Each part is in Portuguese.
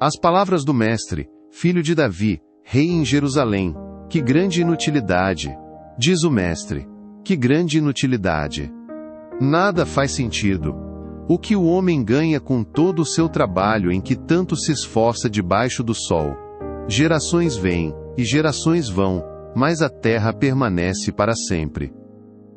As palavras do Mestre, filho de Davi, rei em Jerusalém. Que grande inutilidade! Diz o Mestre. Que grande inutilidade! Nada faz sentido. O que o homem ganha com todo o seu trabalho em que tanto se esforça debaixo do sol? Gerações vêm, e gerações vão, mas a terra permanece para sempre.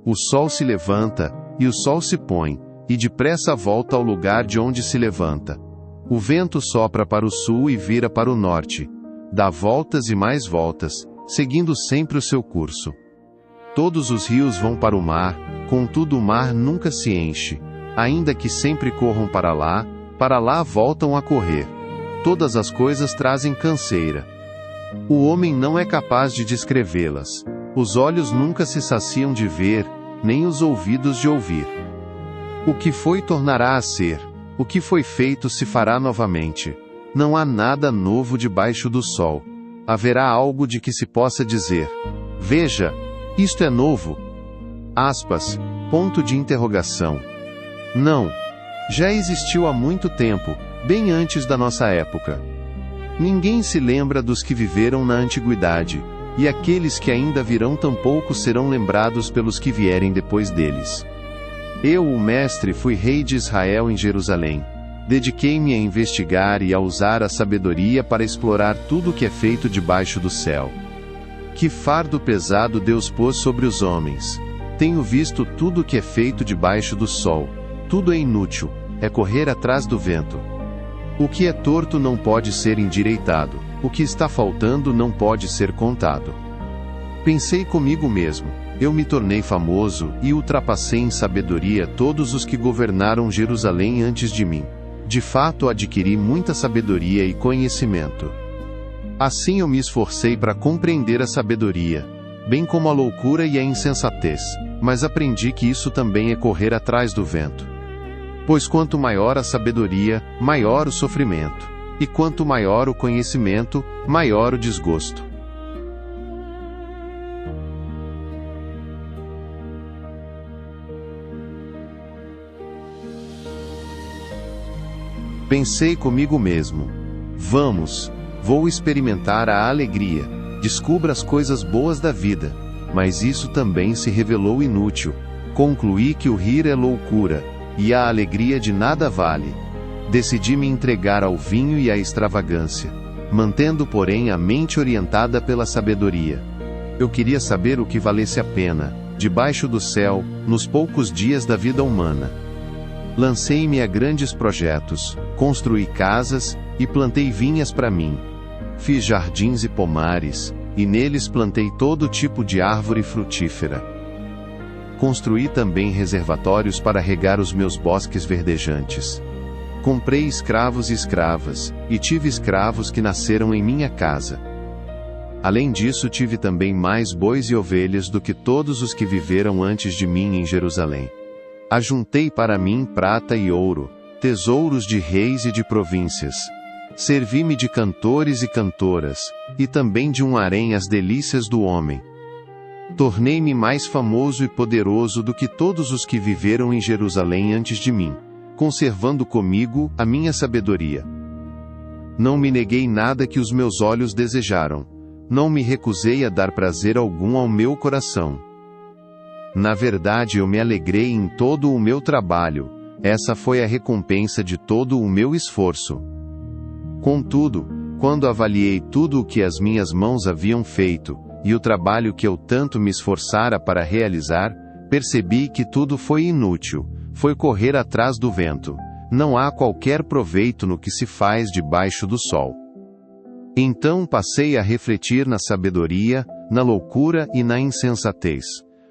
O sol se levanta, e o sol se põe, e depressa volta ao lugar de onde se levanta. O vento sopra para o sul e vira para o norte. Dá voltas e mais voltas, seguindo sempre o seu curso. Todos os rios vão para o mar, contudo o mar nunca se enche. Ainda que sempre corram para lá voltam a correr. Todas as coisas trazem canseira. O homem não é capaz de descrevê-las. Os olhos nunca se saciam de ver, nem os ouvidos de ouvir. O que foi tornará a ser. O que foi feito se fará novamente. Não há nada novo debaixo do sol. Haverá algo de que se possa dizer: veja, isto é novo? Aspas, ponto de interrogação. Não. Já existiu há muito tempo, bem antes da nossa época. Ninguém se lembra dos que viveram na antiguidade, e aqueles que ainda virão tampouco serão lembrados pelos que vierem depois deles. Eu, o Mestre, fui rei de Israel em Jerusalém. Dediquei-me a investigar e a usar a sabedoria para explorar tudo o que é feito debaixo do céu. Que fardo pesado Deus pôs sobre os homens. Tenho visto tudo o que é feito debaixo do sol. Tudo é inútil, é correr atrás do vento. O que é torto não pode ser endireitado, o que está faltando não pode ser contado. Pensei comigo mesmo, eu me tornei famoso e ultrapassei em sabedoria todos os que governaram Jerusalém antes de mim. De fato adquiri muita sabedoria e conhecimento. Assim eu me esforcei para compreender a sabedoria, bem como a loucura e a insensatez, mas aprendi que isso também é correr atrás do vento. Pois quanto maior a sabedoria, maior o sofrimento, e quanto maior o conhecimento, maior o desgosto. Pensei comigo mesmo: vou experimentar a alegria, descubra as coisas boas da vida. Mas isso também se revelou inútil. Concluí que o rir é loucura, e a alegria de nada vale. Decidi me entregar ao vinho e à extravagância, mantendo porém a mente orientada pela sabedoria. Eu queria saber o que valesse a pena, debaixo do céu, nos poucos dias da vida humana. Lancei-me a grandes projetos, construí casas, e plantei vinhas para mim. Fiz jardins e pomares, e neles plantei todo tipo de árvore frutífera. Construí também reservatórios para regar os meus bosques verdejantes. Comprei escravos e escravas, e tive escravos que nasceram em minha casa. Além disso, tive também mais bois e ovelhas do que todos os que viveram antes de mim em Jerusalém. Ajuntei para mim prata e ouro, tesouros de reis e de províncias. Servi-me de cantores e cantoras, e também de um harém as delícias do homem. Tornei-me mais famoso e poderoso do que todos os que viveram em Jerusalém antes de mim, conservando comigo a minha sabedoria. Não me neguei nada que os meus olhos desejaram, não me recusei a dar prazer algum ao meu coração. Na verdade, eu me alegrei em todo o meu trabalho, essa foi a recompensa de todo o meu esforço. Contudo, quando avaliei tudo o que as minhas mãos haviam feito, e o trabalho que eu tanto me esforçara para realizar, percebi que tudo foi inútil, foi correr atrás do vento. Não há qualquer proveito no que se faz debaixo do sol. Então passei a refletir na sabedoria, na loucura e na insensatez.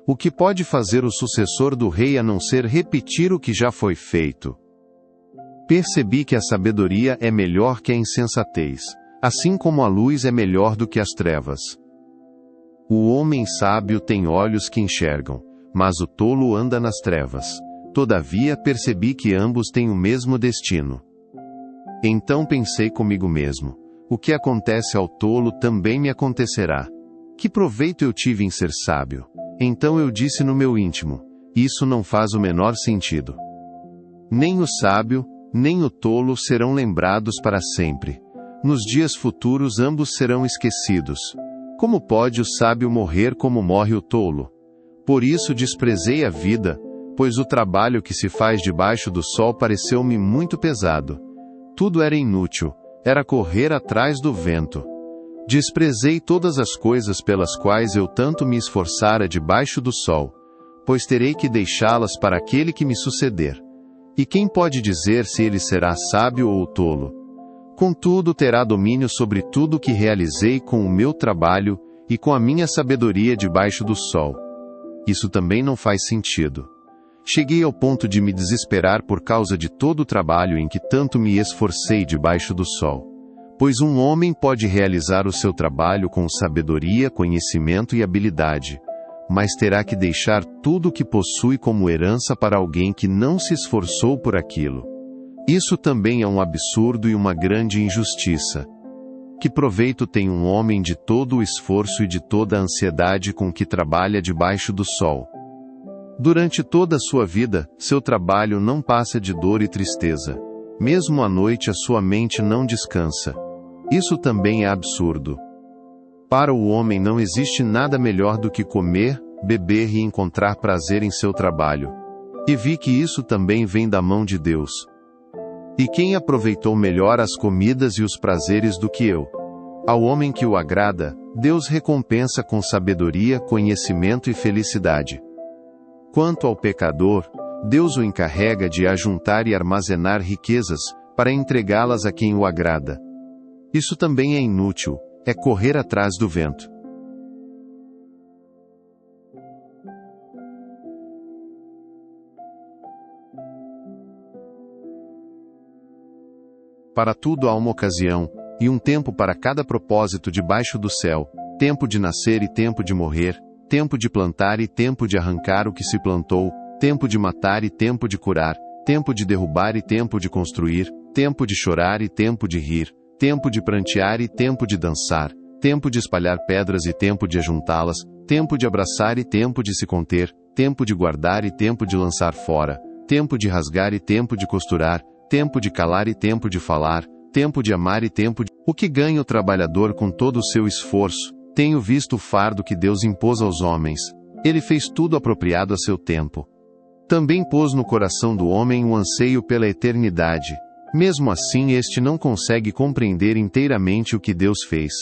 O que pode fazer o sucessor do rei a não ser repetir o que já foi feito? Percebi que a sabedoria é melhor que a insensatez, assim como a luz é melhor do que as trevas. O homem sábio tem olhos que enxergam, mas o tolo anda nas trevas. Todavia percebi que ambos têm o mesmo destino. Então pensei comigo mesmo: o que acontece ao tolo também me acontecerá. Que proveito eu tive em ser sábio? Então eu disse no meu íntimo: isso não faz o menor sentido. Nem o sábio, nem o tolo serão lembrados para sempre. Nos dias futuros ambos serão esquecidos. Como pode o sábio morrer como morre o tolo? Por isso desprezei a vida, pois o trabalho que se faz debaixo do sol pareceu-me muito pesado. Tudo era inútil, era correr atrás do vento. Desprezei todas as coisas pelas quais eu tanto me esforçara debaixo do sol, pois terei que deixá-las para aquele que me suceder. E quem pode dizer se ele será sábio ou tolo? Contudo, terá domínio sobre tudo o que realizei com o meu trabalho e com a minha sabedoria debaixo do sol. Isso também não faz sentido. Cheguei ao ponto de me desesperar por causa de todo o trabalho em que tanto me esforcei debaixo do sol. Pois um homem pode realizar o seu trabalho com sabedoria, conhecimento e habilidade, mas terá que deixar tudo o que possui como herança para alguém que não se esforçou por aquilo. Isso também é um absurdo e uma grande injustiça. Que proveito tem um homem de todo o esforço e de toda a ansiedade com que trabalha debaixo do sol? Durante toda a sua vida, seu trabalho não passa de dor e tristeza. Mesmo à noite a sua mente não descansa. Isso também é absurdo. Para o homem não existe nada melhor do que comer, beber e encontrar prazer em seu trabalho. E vi que isso também vem da mão de Deus. E quem aproveitou melhor as comidas e os prazeres do que eu? Ao homem que o agrada, Deus recompensa com sabedoria, conhecimento e felicidade. Quanto ao pecador, Deus o encarrega de ajuntar e armazenar riquezas, para entregá-las a quem o agrada. Isso também é inútil, é correr atrás do vento. Para tudo há uma ocasião, e um tempo para cada propósito debaixo do céu, tempo de nascer e tempo de morrer, tempo de plantar e tempo de arrancar o que se plantou, tempo de matar e tempo de curar, tempo de derrubar e tempo de construir, tempo de chorar e tempo de rir, tempo de prantear e tempo de dançar, tempo de espalhar pedras e tempo de ajuntá-las, tempo de abraçar e tempo de se conter, tempo de guardar e tempo de lançar fora, tempo de rasgar e tempo de costurar, tempo de calar e tempo de falar, tempo de amar e tempo de... O que ganha o trabalhador com todo o seu esforço? Tenho visto o fardo que Deus impôs aos homens. Ele fez tudo apropriado a seu tempo. Também pôs no coração do homem um anseio pela eternidade. Mesmo assim, este não consegue compreender inteiramente o que Deus fez.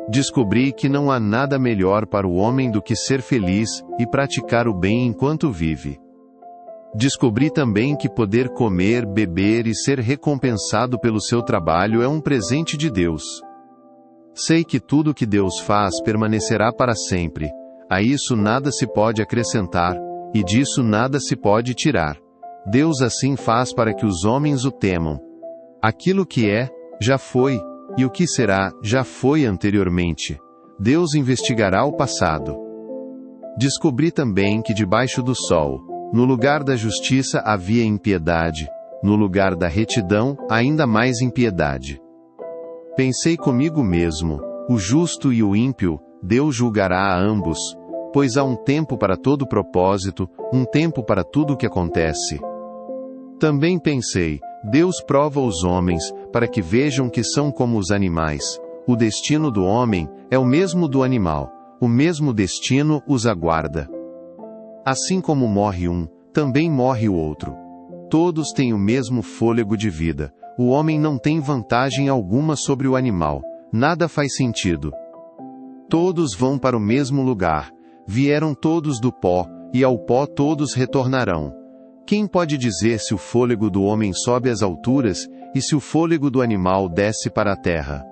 Descobri que não há nada melhor para o homem do que ser feliz e praticar o bem enquanto vive. Descobri também que poder comer, beber e ser recompensado pelo seu trabalho é um presente de Deus. Sei que tudo que Deus faz permanecerá para sempre. A isso nada se pode acrescentar, e disso nada se pode tirar. Deus assim faz para que os homens o temam. Aquilo que é, já foi, e o que será, já foi anteriormente. Deus investigará o passado. Descobri também que debaixo do sol, no lugar da justiça havia impiedade, no lugar da retidão, ainda mais impiedade. Pensei comigo mesmo, o justo e o ímpio, Deus julgará a ambos, pois há um tempo para todo propósito, um tempo para tudo o que acontece. Também pensei, Deus prova os homens, para que vejam que são como os animais. O destino do homem é o mesmo do animal, o mesmo destino os aguarda. Assim como morre um, também morre o outro. Todos têm o mesmo fôlego de vida. O homem não tem vantagem alguma sobre o animal. Nada faz sentido. Todos vão para o mesmo lugar. Vieram todos do pó, e ao pó todos retornarão. Quem pode dizer se o fôlego do homem sobe às alturas, e se o fôlego do animal desce para a terra?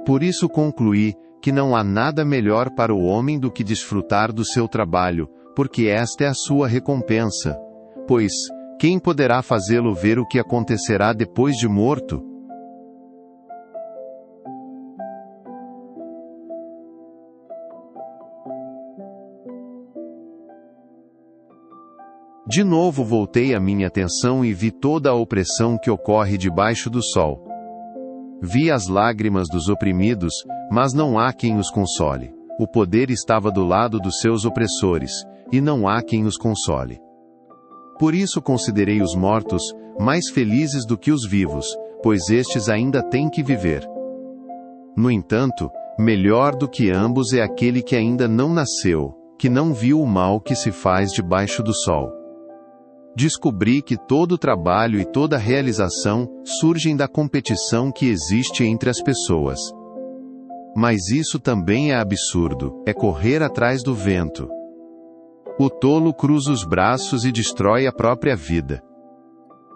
Por isso concluí que não há nada melhor para o homem do que desfrutar do seu trabalho, porque esta é a sua recompensa. Pois, quem poderá fazê-lo ver o que acontecerá depois de morto? De novo voltei a minha atenção e vi toda a opressão que ocorre debaixo do sol. Vi as lágrimas dos oprimidos, mas não há quem os console. O poder estava do lado dos seus opressores, e não há quem os console. Por isso considerei os mortos mais felizes do que os vivos, pois estes ainda têm que viver. No entanto, melhor do que ambos é aquele que ainda não nasceu, que não viu o mal que se faz debaixo do sol. Descobri que todo trabalho e toda realização surgem da competição que existe entre as pessoas. Mas isso também é absurdo, é correr atrás do vento. O tolo cruza os braços e destrói a própria vida.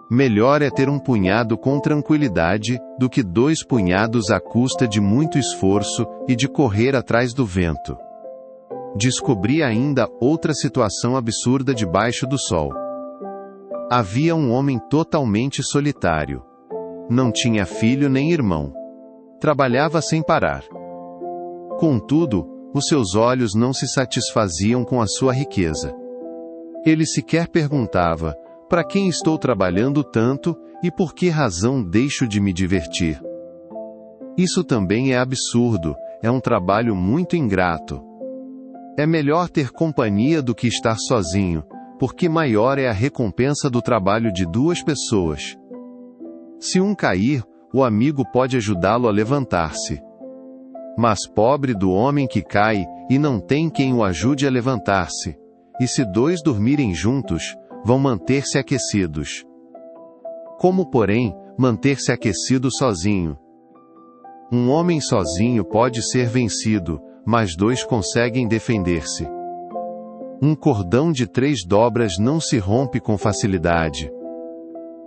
Melhor é ter um punhado com tranquilidade, do que 2 punhados à custa de muito esforço e de correr atrás do vento. Descobri ainda outra situação absurda debaixo do sol. Havia um homem totalmente solitário. Não tinha filho nem irmão. Trabalhava sem parar. Contudo, os seus olhos não se satisfaziam com a sua riqueza. Ele sequer perguntava: para quem estou trabalhando tanto, e por que razão deixo de me divertir? Isso também é absurdo, é um trabalho muito ingrato. É melhor ter companhia do que estar sozinho, porque maior é a recompensa do trabalho de 2 pessoas. Se um cair, o amigo pode ajudá-lo a levantar-se. Mas pobre do homem que cai, e não tem quem o ajude a levantar-se. E se 2 dormirem juntos, vão manter-se aquecidos. Como, porém, manter-se aquecido sozinho? Um homem sozinho pode ser vencido, mas 2 conseguem defender-se. Um cordão de 3 dobras não se rompe com facilidade.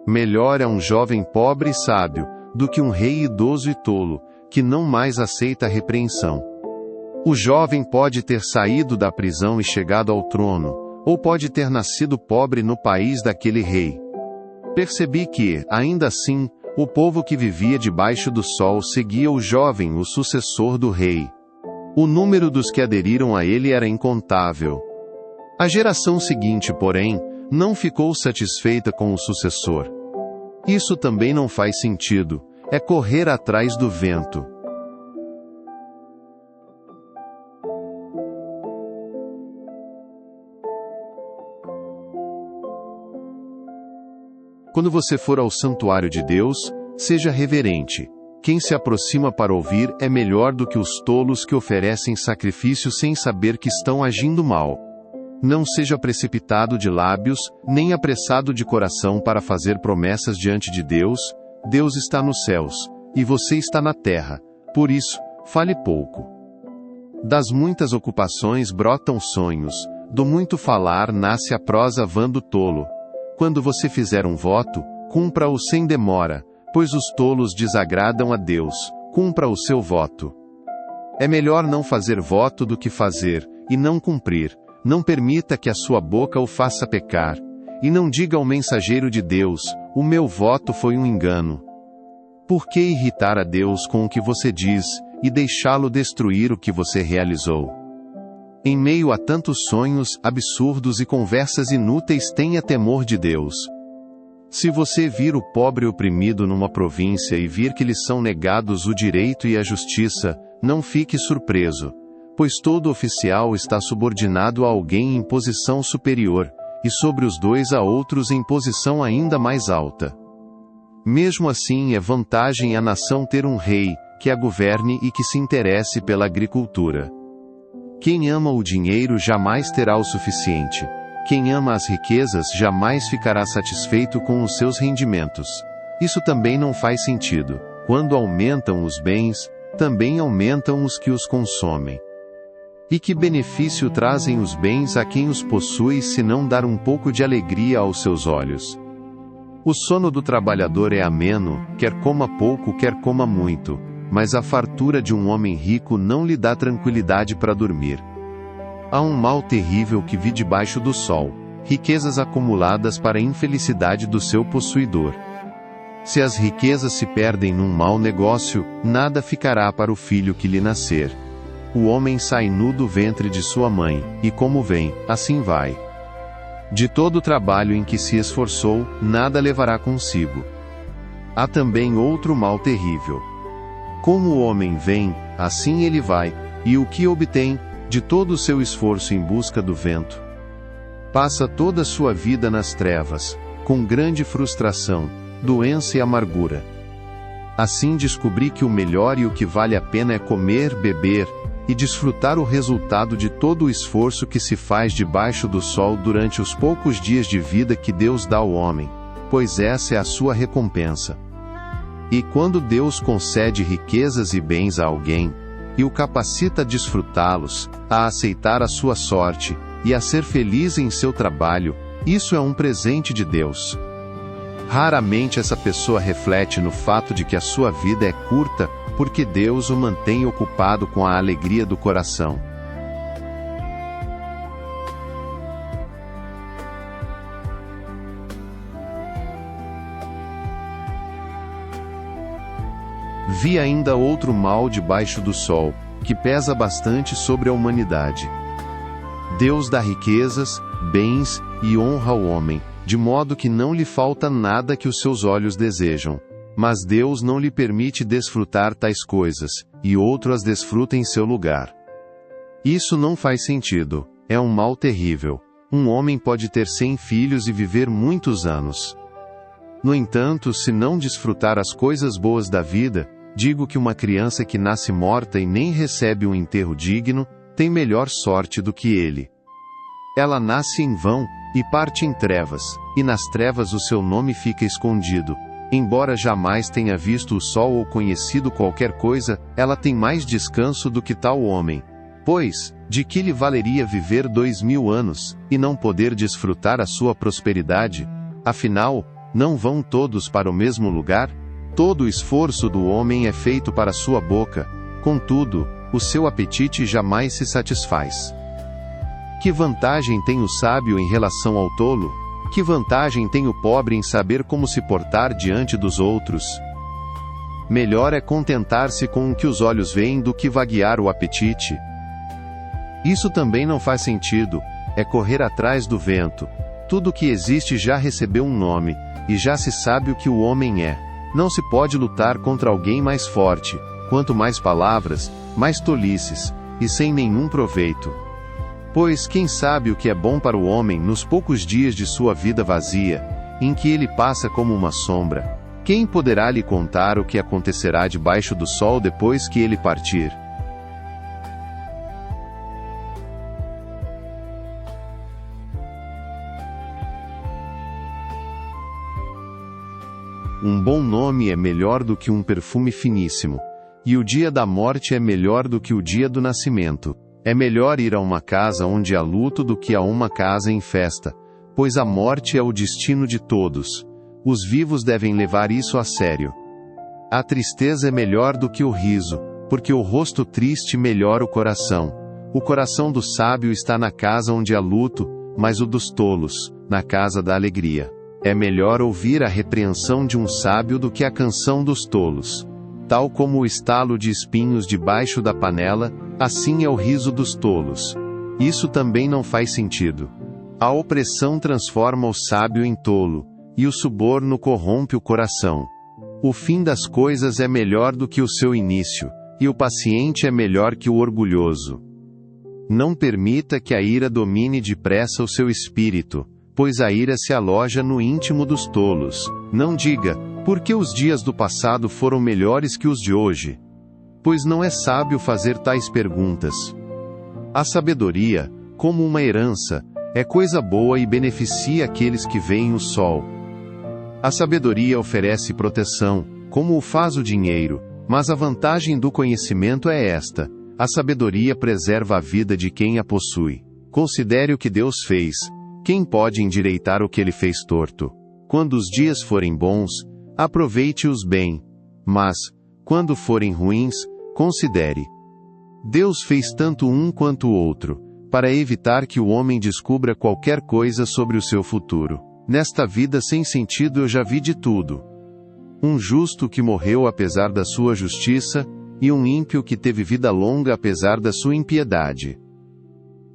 Melhor é um jovem pobre e sábio, do que um rei idoso e tolo, que não mais aceita a repreensão. O jovem pode ter saído da prisão e chegado ao trono, ou pode ter nascido pobre no país daquele rei. Percebi que, ainda assim, o povo que vivia debaixo do sol seguia o jovem, o sucessor do rei. O número dos que aderiram a ele era incontável. A geração seguinte, porém, não ficou satisfeita com o sucessor. Isso também não faz sentido, é correr atrás do vento. Quando você for ao santuário de Deus, seja reverente. Quem se aproxima para ouvir é melhor do que os tolos que oferecem sacrifício sem saber que estão agindo mal. Não seja precipitado de lábios, nem apressado de coração para fazer promessas diante de Deus. Deus está nos céus, e você está na terra. Por isso, fale pouco. Das muitas ocupações brotam sonhos, do muito falar nasce a prosa vã do tolo. Quando você fizer um voto, cumpra-o sem demora, pois os tolos desagradam a Deus. Cumpra o seu voto. É melhor não fazer voto do que fazer, e não cumprir. Não permita que a sua boca o faça pecar. E não diga ao mensageiro de Deus: o meu voto foi um engano. Por que irritar a Deus com o que você diz, e deixá-lo destruir o que você realizou? Em meio a tantos sonhos, absurdos e conversas inúteis, tenha temor de Deus. Se você vir o pobre oprimido numa província e vir que lhe são negados o direito e a justiça, não fique surpreso, pois todo oficial está subordinado a alguém em posição superior, e sobre os 2 a outros em posição ainda mais alta. Mesmo assim, é vantagem à nação ter um rei, que a governe e que se interesse pela agricultura. Quem ama o dinheiro jamais terá o suficiente. Quem ama as riquezas jamais ficará satisfeito com os seus rendimentos. Isso também não faz sentido. Quando aumentam os bens, também aumentam os que os consomem. E que benefício trazem os bens a quem os possui se não dar um pouco de alegria aos seus olhos? O sono do trabalhador é ameno, quer coma pouco, quer coma muito, mas a fartura de um homem rico não lhe dá tranquilidade para dormir. Há um mal terrível que vi debaixo do sol, riquezas acumuladas para a infelicidade do seu possuidor. Se as riquezas se perdem num mau negócio, nada ficará para o filho que lhe nascer. O homem sai nu do ventre de sua mãe, e como vem, assim vai. De todo o trabalho em que se esforçou, nada levará consigo. Há também outro mal terrível. Como o homem vem, assim ele vai, e o que obtém, de todo o seu esforço em busca do vento. Passa toda a sua vida nas trevas, com grande frustração, doença e amargura. Assim descobri que o melhor e o que vale a pena é comer, beber, e desfrutar o resultado de todo o esforço que se faz debaixo do sol durante os poucos dias de vida que Deus dá ao homem, pois essa é a sua recompensa. E quando Deus concede riquezas e bens a alguém, e o capacita a desfrutá-los, a aceitar a sua sorte, e a ser feliz em seu trabalho, isso é um presente de Deus. Raramente essa pessoa reflete no fato de que a sua vida é curta, porque Deus o mantém ocupado com a alegria do coração. Vi ainda outro mal debaixo do sol, que pesa bastante sobre a humanidade. Deus dá riquezas, bens e honra ao homem, de modo que não lhe falta nada que os seus olhos desejam. Mas Deus não lhe permite desfrutar tais coisas, e outro as desfruta em seu lugar. Isso não faz sentido, é um mal terrível. Um homem pode ter 100 filhos e viver muitos anos. No entanto, se não desfrutar as coisas boas da vida, digo que uma criança que nasce morta e nem recebe um enterro digno, tem melhor sorte do que ele. Ela nasce em vão, e parte em trevas, e nas trevas o seu nome fica escondido. Embora jamais tenha visto o sol ou conhecido qualquer coisa, ela tem mais descanso do que tal homem. Pois, de que lhe valeria viver 2000 anos, e não poder desfrutar a sua prosperidade? Afinal, não vão todos para o mesmo lugar? Todo o esforço do homem é feito para sua boca, contudo, o seu apetite jamais se satisfaz. Que vantagem tem o sábio em relação ao tolo? Que vantagem tem o pobre em saber como se portar diante dos outros? Melhor é contentar-se com o que os olhos veem do que vaguear o apetite. Isso também não faz sentido, é correr atrás do vento. Tudo que existe já recebeu um nome, e já se sabe o que o homem é. Não se pode lutar contra alguém mais forte, quanto mais palavras, mais tolices, e sem nenhum proveito. Pois quem sabe o que é bom para o homem nos poucos dias de sua vida vazia, em que ele passa como uma sombra? Quem poderá lhe contar o que acontecerá debaixo do sol depois que ele partir? Um bom nome é melhor do que um perfume finíssimo, e o dia da morte é melhor do que o dia do nascimento. É melhor ir a uma casa onde há luto do que a uma casa em festa, pois a morte é o destino de todos. Os vivos devem levar isso a sério. A tristeza é melhor do que o riso, porque o rosto triste melhora o coração. O coração do sábio está na casa onde há luto, mas o dos tolos, na casa da alegria. É melhor ouvir a repreensão de um sábio do que a canção dos tolos. Tal como o estalo de espinhos debaixo da panela, assim é o riso dos tolos. Isso também não faz sentido. A opressão transforma o sábio em tolo, e o suborno corrompe o coração. O fim das coisas é melhor do que o seu início, e o paciente é melhor que o orgulhoso. Não permita que a ira domine depressa o seu espírito, pois a ira se aloja no íntimo dos tolos. Não diga, porque os dias do passado foram melhores que os de hoje? Pois não é sábio fazer tais perguntas. A sabedoria, como uma herança, é coisa boa e beneficia aqueles que veem o sol. A sabedoria oferece proteção, como o faz o dinheiro, mas a vantagem do conhecimento é esta: a sabedoria preserva a vida de quem a possui. Considere o que Deus fez. Quem pode endireitar o que ele fez torto? Quando os dias forem bons, aproveite-os bem. Mas, quando forem ruins, considere. Deus fez tanto um quanto o outro, para evitar que o homem descubra qualquer coisa sobre o seu futuro. Nesta vida sem sentido eu já vi de tudo. Um justo que morreu apesar da sua justiça, e um ímpio que teve vida longa apesar da sua impiedade.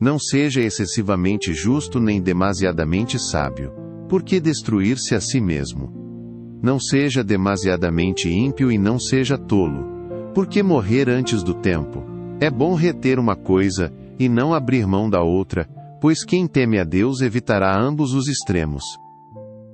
Não seja excessivamente justo nem demasiadamente sábio. Por que destruir-se a si mesmo? Não seja demasiadamente ímpio e não seja tolo. Por que morrer antes do tempo? É bom reter uma coisa, e não abrir mão da outra, pois quem teme a Deus evitará ambos os extremos.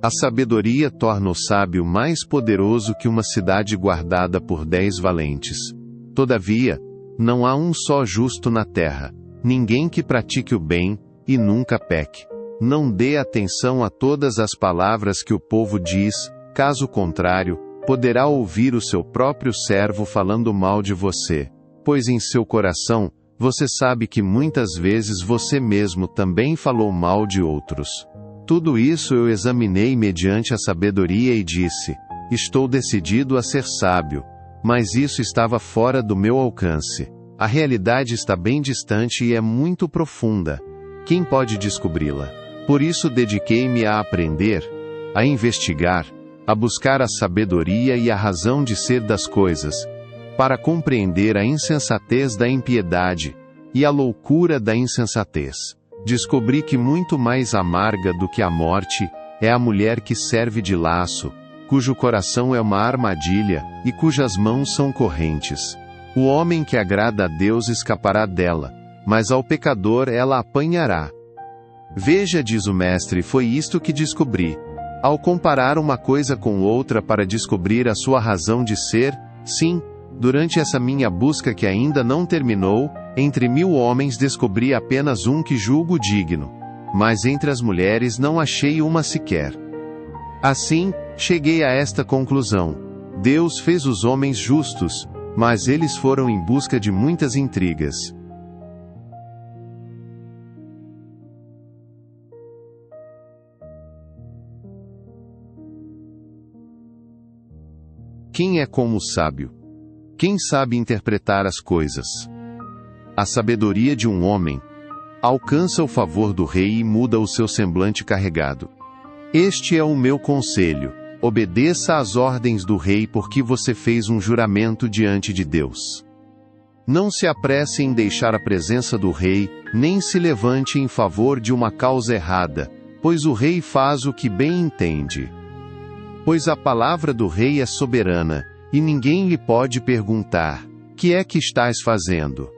A sabedoria torna o sábio mais poderoso que uma cidade guardada por 10 valentes. Todavia, não há um só justo na terra, ninguém que pratique o bem, e nunca peque. Não dê atenção a todas as palavras que o povo diz, caso contrário, poderá ouvir o seu próprio servo falando mal de você, pois em seu coração, você sabe que muitas vezes você mesmo também falou mal de outros. Tudo isso eu examinei mediante a sabedoria e disse: estou decidido a ser sábio, mas isso estava fora do meu alcance. A realidade está bem distante e é muito profunda. Quem pode descobri-la? Por isso dediquei-me a aprender, a investigar, a buscar a sabedoria e a razão de ser das coisas, para compreender a insensatez da impiedade e a loucura da insensatez. Descobri que muito mais amarga do que a morte é a mulher que serve de laço, cujo coração é uma armadilha e cujas mãos são correntes. O homem que agrada a Deus escapará dela, mas ao pecador ela apanhará. Veja, diz o mestre, foi isto que descobri. Ao comparar uma coisa com outra para descobrir a sua razão de ser, sim, durante essa minha busca que ainda não terminou, entre 1000 homens descobri apenas um que julgo digno. Mas entre as mulheres não achei uma sequer. Assim, cheguei a esta conclusão: Deus fez os homens justos, mas eles foram em busca de muitas intrigas. Quem é como o sábio? Quem sabe interpretar as coisas? A sabedoria de um homem alcança o favor do rei e muda o seu semblante carregado. Este é o meu conselho: obedeça às ordens do rei, porque você fez um juramento diante de Deus. Não se apresse em deixar a presença do rei, nem se levante em favor de uma causa errada, pois o rei faz o que bem entende. Pois a palavra do rei é soberana, e ninguém lhe pode perguntar: que é que estás fazendo?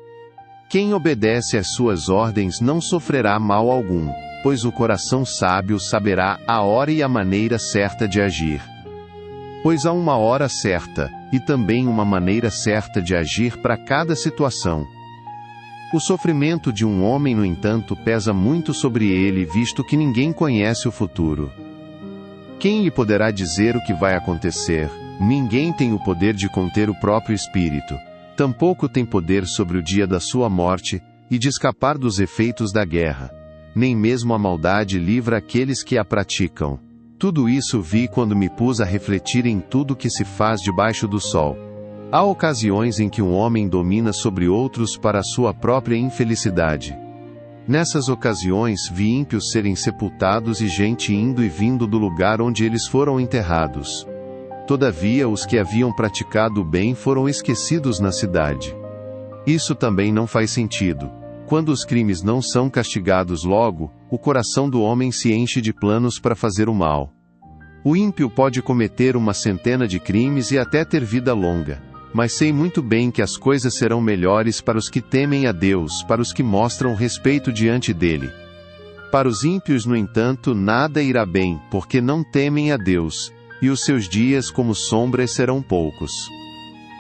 Quem obedece às suas ordens não sofrerá mal algum, pois o coração sábio saberá a hora e a maneira certa de agir. Pois há uma hora certa, e também uma maneira certa de agir para cada situação. O sofrimento de um homem, no entanto, pesa muito sobre ele, visto que ninguém conhece o futuro. Quem lhe poderá dizer o que vai acontecer? Ninguém tem o poder de conter o próprio espírito. Tampouco tem poder sobre o dia da sua morte, e de escapar dos efeitos da guerra. Nem mesmo a maldade livra aqueles que a praticam. Tudo isso vi quando me pus a refletir em tudo que se faz debaixo do sol. Há ocasiões em que um homem domina sobre outros para a sua própria infelicidade. Nessas ocasiões vi ímpios serem sepultados e gente indo e vindo do lugar onde eles foram enterrados. Todavia os que haviam praticado o bem foram esquecidos na cidade. Isso também não faz sentido. Quando os crimes não são castigados logo, o coração do homem se enche de planos para fazer o mal. O ímpio pode cometer 100 de crimes e até ter vida longa. Mas sei muito bem que as coisas serão melhores para os que temem a Deus, para os que mostram respeito diante dele. Para os ímpios, no entanto, nada irá bem, porque não temem a Deus, e os seus dias como sombras serão poucos.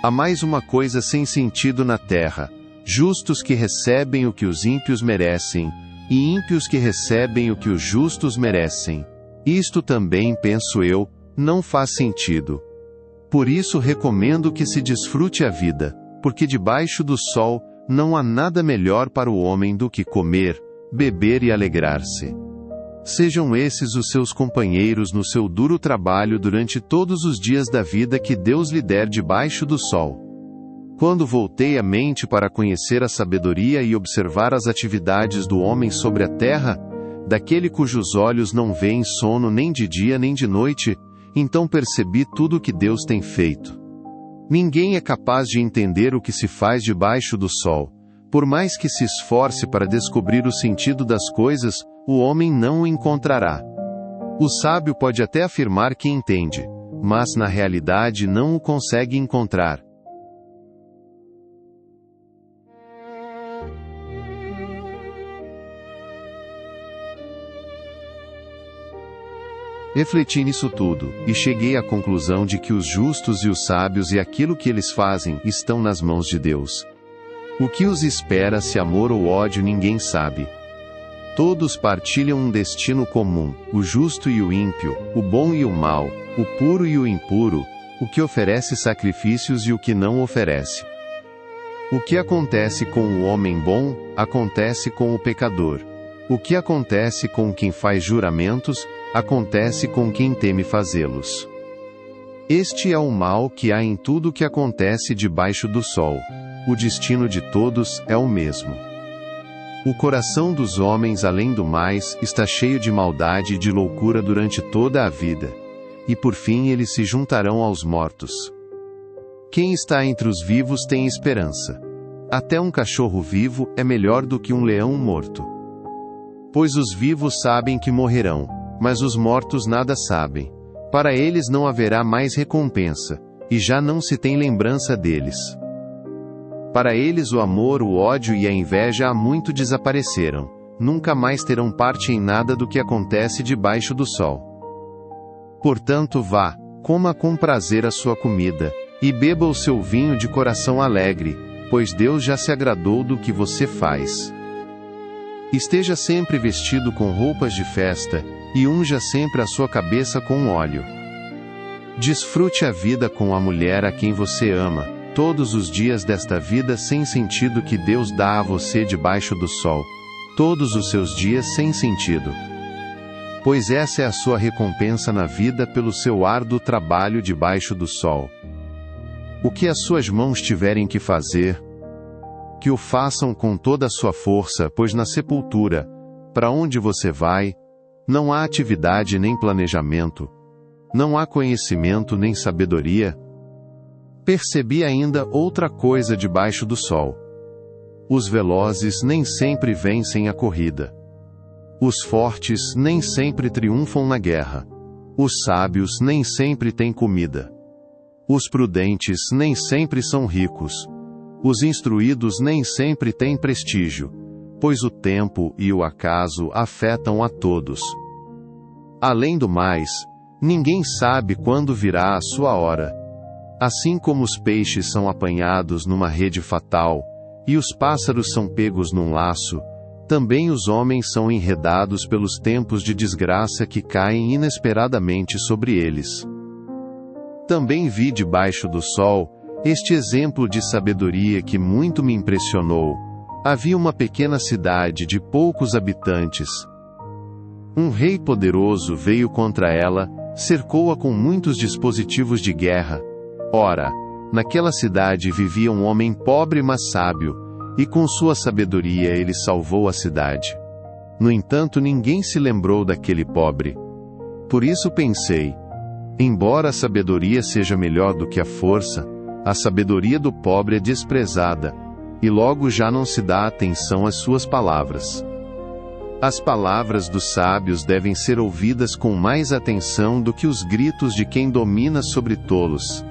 Há mais uma coisa sem sentido na terra: justos que recebem o que os ímpios merecem, e ímpios que recebem o que os justos merecem. Isto também, penso eu, não faz sentido. Por isso recomendo que se desfrute a vida, porque debaixo do sol não há nada melhor para o homem do que comer, beber e alegrar-se. Sejam esses os seus companheiros no seu duro trabalho durante todos os dias da vida que Deus lhe der debaixo do sol. Quando voltei a mente para conhecer a sabedoria e observar as atividades do homem sobre a terra, daquele cujos olhos não veem sono nem de dia nem de noite, então percebi tudo o que Deus tem feito. Ninguém é capaz de entender o que se faz debaixo do sol. Por mais que se esforce para descobrir o sentido das coisas, o homem não o encontrará. O sábio pode até afirmar que entende, mas na realidade não o consegue encontrar. Refleti nisso tudo, e cheguei à conclusão de que os justos e os sábios e aquilo que eles fazem estão nas mãos de Deus. O que os espera, se amor ou ódio, ninguém sabe. Todos partilham um destino comum, o justo e o ímpio, o bom e o mau, o puro e o impuro, o que oferece sacrifícios e o que não oferece. O que acontece com o homem bom, acontece com o pecador. O que acontece com quem faz juramentos, acontece com quem teme fazê-los. Este é o mal que há em tudo que acontece debaixo do sol. O destino de todos é o mesmo. O coração dos homens, além do mais, está cheio de maldade e de loucura durante toda a vida. E por fim eles se juntarão aos mortos. Quem está entre os vivos tem esperança. Até um cachorro vivo é melhor do que um leão morto. Pois os vivos sabem que morrerão, mas os mortos nada sabem. Para eles não haverá mais recompensa, e já não se tem lembrança deles. Para eles o amor, o ódio e a inveja há muito desapareceram. Nunca mais terão parte em nada do que acontece debaixo do sol. Portanto vá, coma com prazer a sua comida, e beba o seu vinho de coração alegre, pois Deus já se agradou do que você faz. Esteja sempre vestido com roupas de festa, e unja sempre a sua cabeça com óleo. Desfrute a vida com a mulher a quem você ama, todos os dias desta vida sem sentido que Deus dá a você debaixo do sol. Todos os seus dias sem sentido. Pois essa é a sua recompensa na vida pelo seu árduo trabalho debaixo do sol. O que as suas mãos tiverem que fazer, que o façam com toda a sua força, pois na sepultura, para onde você vai, não há atividade nem planejamento, não há conhecimento nem sabedoria. Percebi ainda outra coisa debaixo do sol. Os velozes nem sempre vencem a corrida. Os fortes nem sempre triunfam na guerra. Os sábios nem sempre têm comida. Os prudentes nem sempre são ricos. Os instruídos nem sempre têm prestígio, pois o tempo e o acaso afetam a todos. Além do mais, ninguém sabe quando virá a sua hora. Assim como os peixes são apanhados numa rede fatal, e os pássaros são pegos num laço, também os homens são enredados pelos tempos de desgraça que caem inesperadamente sobre eles. Também vi debaixo do sol este exemplo de sabedoria que muito me impressionou. Havia uma pequena cidade de poucos habitantes. Um rei poderoso veio contra ela, cercou-a com muitos dispositivos de guerra. Ora, naquela cidade vivia um homem pobre mas sábio, e com sua sabedoria ele salvou a cidade. No entanto, ninguém se lembrou daquele pobre. Por isso pensei, embora a sabedoria seja melhor do que a força, a sabedoria do pobre é desprezada, e logo já não se dá atenção às suas palavras. As palavras dos sábios devem ser ouvidas com mais atenção do que os gritos de quem domina sobre tolos.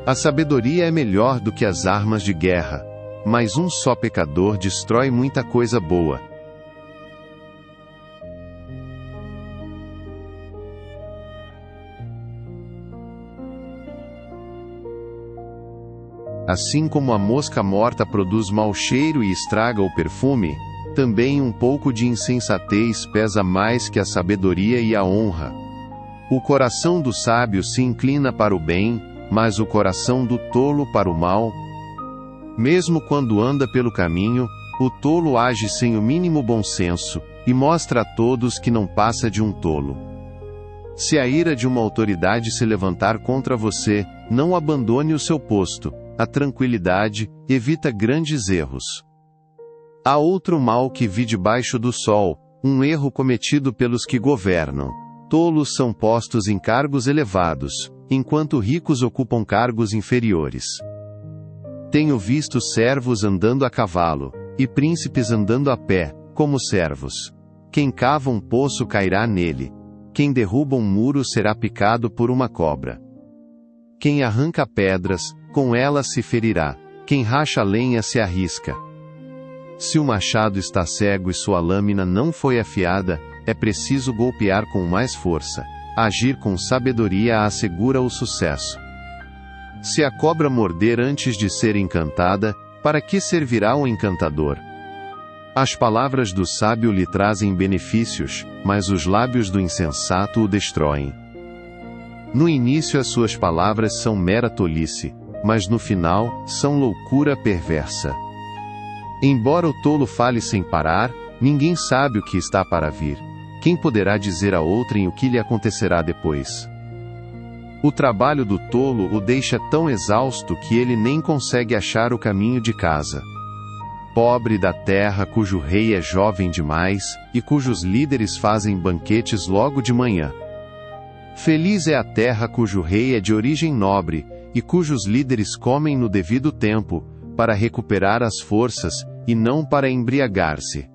A sabedoria é melhor do que as armas de guerra, mas um só pecador destrói muita coisa boa. Assim como a mosca morta produz mau cheiro e estraga o perfume, também um pouco de insensatez pesa mais que a sabedoria e a honra. O coração do sábio se inclina para o bem, mas o coração do tolo para o mal. Mesmo quando anda pelo caminho, o tolo age sem o mínimo bom senso, e mostra a todos que não passa de um tolo. Se a ira de uma autoridade se levantar contra você, não abandone o seu posto. A tranquilidade evita grandes erros. Há outro mal que vi debaixo do sol, um erro cometido pelos que governam. Tolos são postos em cargos elevados, enquanto ricos ocupam cargos inferiores. Tenho visto servos andando a cavalo, e príncipes andando a pé, como servos. Quem cava um poço cairá nele. Quem derruba um muro será picado por uma cobra. Quem arranca pedras, com elas se ferirá. Quem racha lenha se arrisca. Se o machado está cego e sua lâmina não foi afiada, é preciso golpear com mais força. agir com sabedoria assegura o sucesso. Se a cobra morder antes de ser encantada, para que servirá o encantador? As palavras do sábio lhe trazem benefícios, mas os lábios do insensato o destroem. No início as suas palavras são mera tolice, mas no final, são loucura perversa. Embora o tolo fale sem parar, ninguém sabe o que está para vir. Quem poderá dizer a outrem o que lhe acontecerá depois? O trabalho do tolo o deixa tão exausto que ele nem consegue achar o caminho de casa. Pobre da terra cujo rei é jovem demais, e cujos líderes fazem banquetes logo de manhã. Feliz é a terra cujo rei é de origem nobre, e cujos líderes comem no devido tempo, para recuperar as forças, e não para embriagar-se.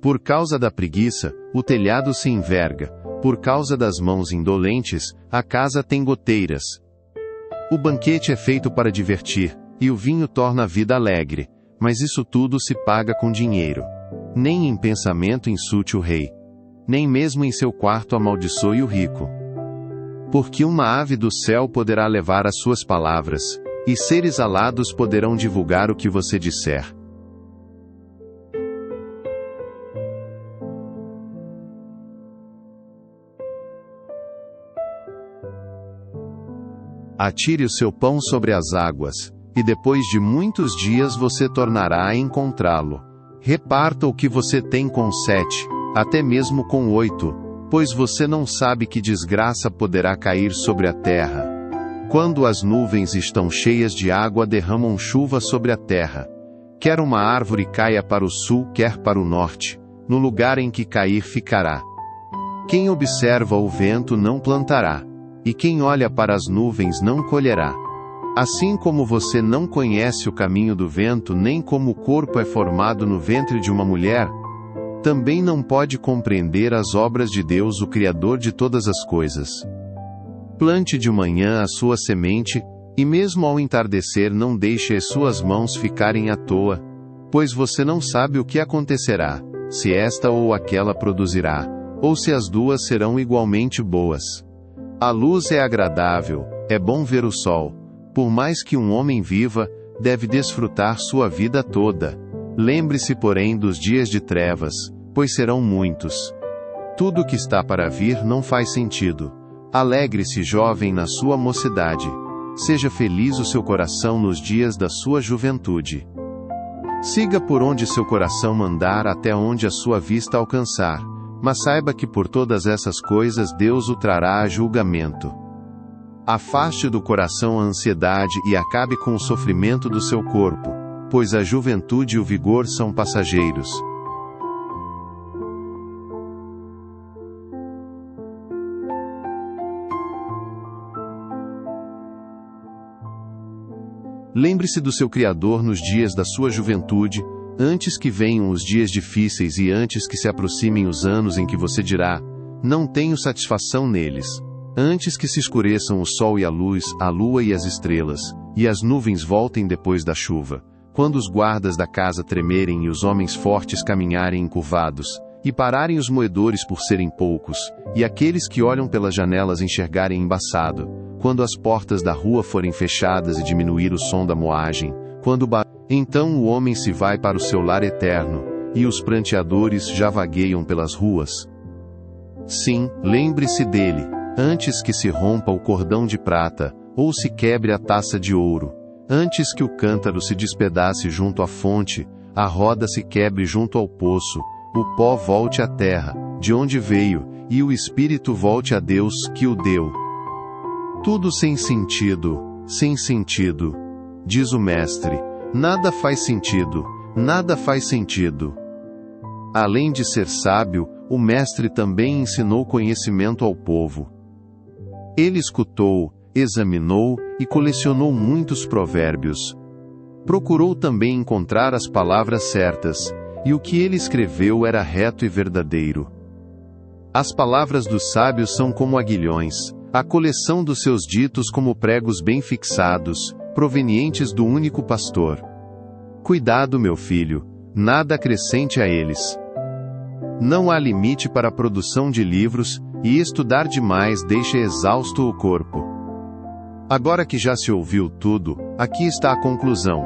Por causa da preguiça, o telhado se enverga, por causa das mãos indolentes, a casa tem goteiras. O banquete é feito para divertir, e o vinho torna a vida alegre, mas isso tudo se paga com dinheiro. Nem em pensamento insulte o rei. Nem mesmo em seu quarto amaldiçoe o rico. Porque uma ave do céu poderá levar as suas palavras, e seres alados poderão divulgar o que você disser. Atire o seu pão sobre as águas, e depois de muitos dias você tornará a encontrá-lo. Reparta o que você tem com 7, até mesmo com 8, pois você não sabe que desgraça poderá cair sobre a terra. Quando as nuvens estão cheias de água, derramam chuva sobre a terra. Quer uma árvore caia para o sul, quer para o norte, no lugar em que cair ficará. Quem observa o vento não plantará, e quem olha para as nuvens não colherá. Assim como você não conhece o caminho do vento nem como o corpo é formado no ventre de uma mulher, também não pode compreender as obras de Deus, o Criador de todas as coisas. Plante de manhã a sua semente, e mesmo ao entardecer não deixe as suas mãos ficarem à toa, pois você não sabe o que acontecerá, se esta ou aquela produzirá, ou se as duas serão igualmente boas. A luz é agradável, é bom ver o sol. Por mais que um homem viva, deve desfrutar sua vida toda. Lembre-se, porém, dos dias de trevas, pois serão muitos. Tudo que está para vir não faz sentido. Alegre-se, jovem, na sua mocidade. Seja feliz o seu coração nos dias da sua juventude. Siga por onde seu coração mandar até onde a sua vista alcançar, mas saiba que por todas essas coisas Deus o trará a julgamento. Afaste do coração a ansiedade e acabe com o sofrimento do seu corpo, pois a juventude e o vigor são passageiros. Lembre-se do seu Criador nos dias da sua juventude, antes que venham os dias difíceis e antes que se aproximem os anos em que você dirá: não tenho satisfação neles. Antes que se escureçam o sol e a luz, a lua e as estrelas, e as nuvens voltem depois da chuva, quando os guardas da casa tremerem e os homens fortes caminharem encurvados, e pararem os moedores por serem poucos, e aqueles que olham pelas janelas enxergarem embaçado, quando as portas da rua forem fechadas e diminuir o som da moagem, então o homem se vai para o seu lar eterno, e os pranteadores já vagueiam pelas ruas. Sim, lembre-se dele, antes que se rompa o cordão de prata, ou se quebre a taça de ouro, antes que o cântaro se despedace junto à fonte, a roda se quebre junto ao poço, o pó volte à terra, de onde veio, e o espírito volte a Deus, que o deu. Tudo sem sentido, diz o mestre. Nada faz sentido, nada faz sentido. Além de ser sábio, o mestre também ensinou conhecimento ao povo. Ele escutou, examinou e colecionou muitos provérbios. Procurou também encontrar as palavras certas, e o que ele escreveu era reto e verdadeiro. As palavras dos sábios são como aguilhões, a coleção dos seus ditos como pregos bem fixados, provenientes do único pastor. Cuidado, meu filho, nada acrescente a eles. Não há limite para a produção de livros, e estudar demais deixa exausto o corpo. Agora que já se ouviu tudo, aqui está a conclusão.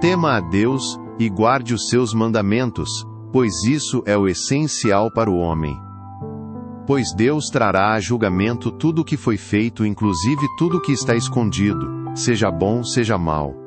Tema a Deus, e guarde os seus mandamentos, pois isso é o essencial para o homem. Pois Deus trará a julgamento tudo o que foi feito, inclusive tudo o que está escondido, seja bom, seja mau.